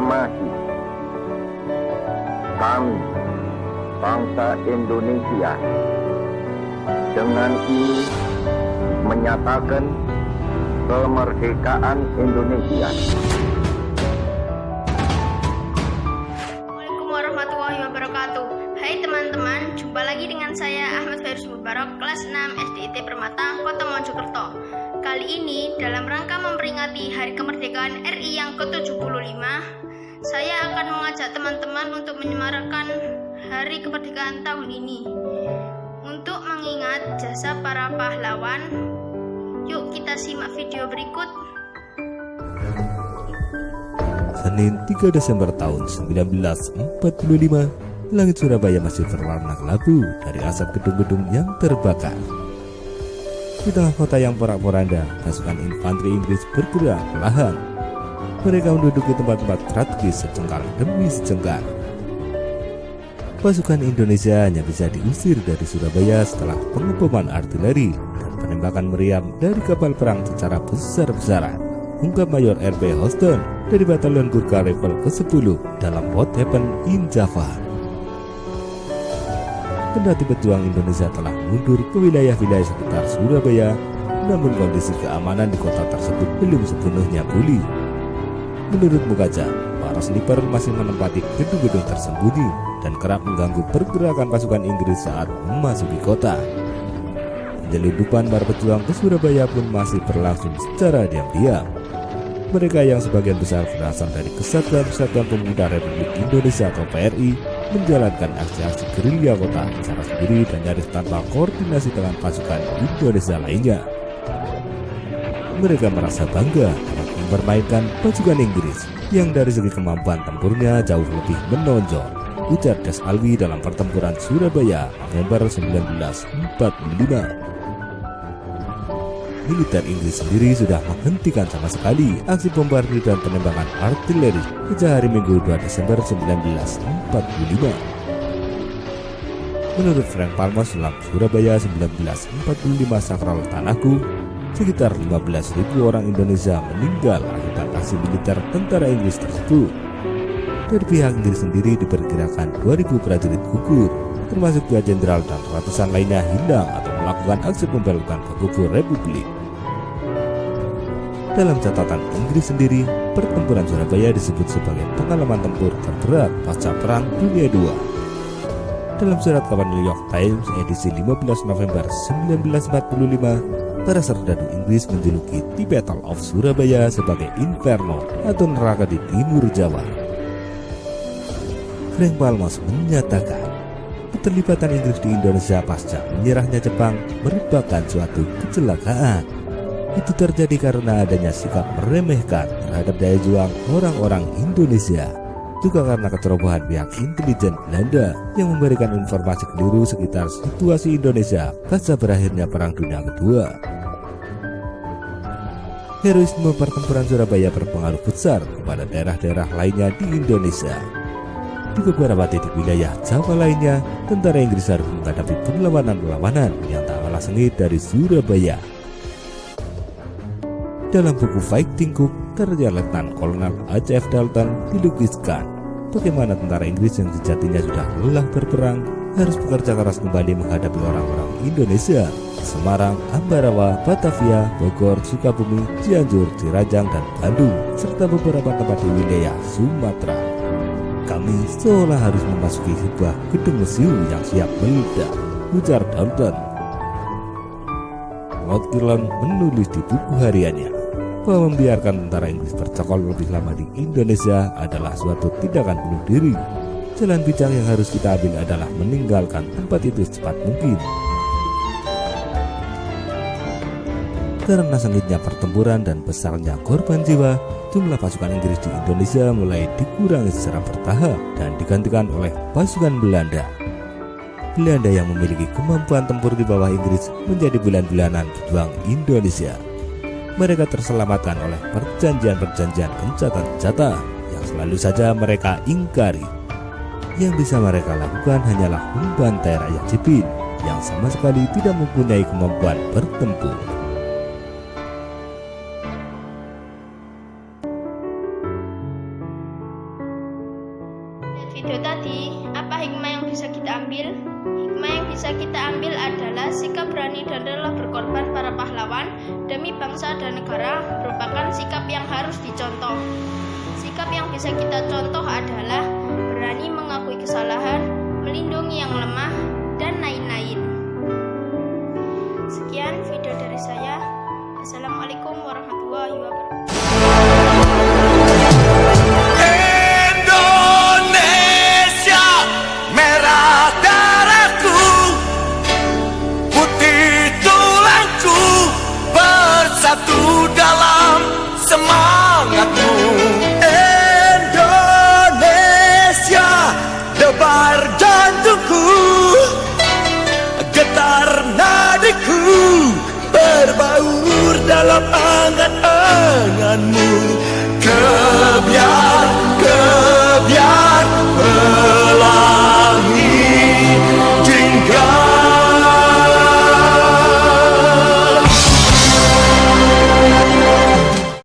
proklamasi. Kami, bangsa Indonesia, dengan ini menyatakan kemerdekaan Indonesia. Assalamualaikum warahmatullahi wabarakatuh. Hai teman-teman, jumpa lagi dengan saya Ahmad Fairuz Mubarak, kelas 6 SDIT Permata, Kota Mojokerto. Kali ini dalam rangka memperingati Hari Kemerdekaan RI yang ke-75, saya akan mengajak teman-teman untuk menyemarakan Hari Kemerdekaan tahun ini. Untuk mengingat jasa para pahlawan, yuk kita simak video berikut. Senin 3 Desember tahun 1945, langit Surabaya masih berwarna kelabu dari asap gedung-gedung yang terbakar. Di tengah kota yang porak-poranda, pasukan infanteri Inggris bergerak perlahan. Mereka menduduki tempat-tempat strategis sejengkal demi sejengkal. Pasukan Indonesia hanya bisa diusir dari Surabaya setelah pengeboman artileri dan penembakan meriam dari kapal perang secara besar-besaran, ungkap Mayor R.B. Houston dari Batalion Gurkha Level ke-10 dalam What Happened in Java. Kendati pejuang Indonesia telah mundur ke wilayah-wilayah sekitar Surabaya, namun kondisi keamanan di kota tersebut belum sepenuhnya pulih. Menurut Mukaja, para sniper masih menempati gedung-gedung tersembunyi dan kerap mengganggu pergerakan pasukan Inggris saat memasuki kota. Penyelundupan para pejuang ke Surabaya pun masih berlangsung secara diam-diam. Mereka yang sebagian besar berasal dari Kesatuan Pemuda Republik Indonesia atau PRI menjalankan aksi-aksi gerilya kota secara sendiri dan nyaris tanpa koordinasi dengan pasukan Indonesia lainnya. Mereka merasa bangga dapat mempermainkan pasukan Inggris yang dari segi kemampuan tempurnya jauh lebih menonjol, ujar Des Alwi dalam pertempuran Surabaya November 1945. Militer Inggris sendiri sudah menghentikan sama sekali aksi bombardir dan penembakan artileri sejak hari Minggu 2 Desember 1945. Menurut Frank Palmos dalam Surabaya 1945 Sakral Tanahku, sekitar 15.000 orang Indonesia meninggal akibat aksi militer tentara Inggris tersebut. Dari pihak Inggris sendiri diperkirakan 2.000 prajurit gugur, termasuk 2 jenderal dan ratusan lainnya hilang atau melakukan aksi pemberontakan ke kubu Republik. Dalam catatan Inggris sendiri, pertempuran Surabaya disebut sebagai pengalaman tempur terberat pasca Perang Dunia II. Dalam surat kabar New York Times edisi 15 November 1945, para serdadu Inggris menjuluki The Battle of Surabaya sebagai Inferno atau neraka di timur Jawa. Frank Palmos menyatakan, keterlibatan Inggris di Indonesia pasca menyerahnya Jepang merupakan suatu kecelakaan. Itu terjadi karena adanya sikap meremehkan terhadap daya juang orang-orang Indonesia, juga karena kecerobohan pihak intelijen Belanda yang memberikan informasi keliru sekitar situasi Indonesia pasca berakhirnya Perang Dunia Kedua. Heroisme pertempuran Surabaya berpengaruh besar kepada daerah-daerah lainnya di Indonesia. Di beberapa titik wilayah Jawa lainnya, tentara Inggris harus menghadapi perlawanan-perlawanan yang tak kalah sengit dari Surabaya. Dalam buku Fighting Cook, karya Letnan Kolonel H.F. Dalton dilukiskan bagaimana tentara Inggris yang sejatinya sudah lelah berperang harus bekerja keras kembali menghadapi orang-orang Indonesia di Semarang, Ambarawa, Batavia, Bogor, Sukabumi, Cianjur, Ciracas, dan Bandung, serta beberapa tempat di wilayah Sumatera. Kami seolah harus memasuki sebuah gedung museum yang siap meledak, ujar Dalton. Lord Kirlon menulis di buku hariannya bahwa membiarkan tentara Inggris bercokol lebih lama di Indonesia adalah suatu tindakan bunuh diri. Jalan bijak yang harus kita ambil adalah meninggalkan tempat itu secepat mungkin. Karena sengitnya pertempuran dan besarnya korban jiwa, jumlah pasukan Inggris di Indonesia mulai dikurangi secara bertahap dan digantikan oleh pasukan Belanda. Belanda yang memiliki kemampuan tempur di bawah Inggris menjadi bulan-bulanan pejuang Indonesia. Mereka terselamatkan oleh perjanjian-perjanjian gencatan senjata yang selalu saja mereka ingkari. Yang bisa mereka lakukan hanyalah membantai rakyat sipil yang sama sekali tidak mempunyai kemampuan bertempur. kita ambil? Hikmah yang bisa kita ambil adalah sikap berani dan rela berkorban para pahlawan demi bangsa dan negara merupakan sikap yang harus dicontoh. Sikap yang bisa kita contoh adalah berani mengakui kesalahan, melindungi yang lemah, dan lain-lain. Sekian video dari saya. Assalamualaikum warahmatullahi wabarakatuh. Indonesia, merah darahku, putih tulangku, bersatu dalam semangatmu. Indonesia, debar jantungku, getar nadiku, berbaur dalam angan-anganmu.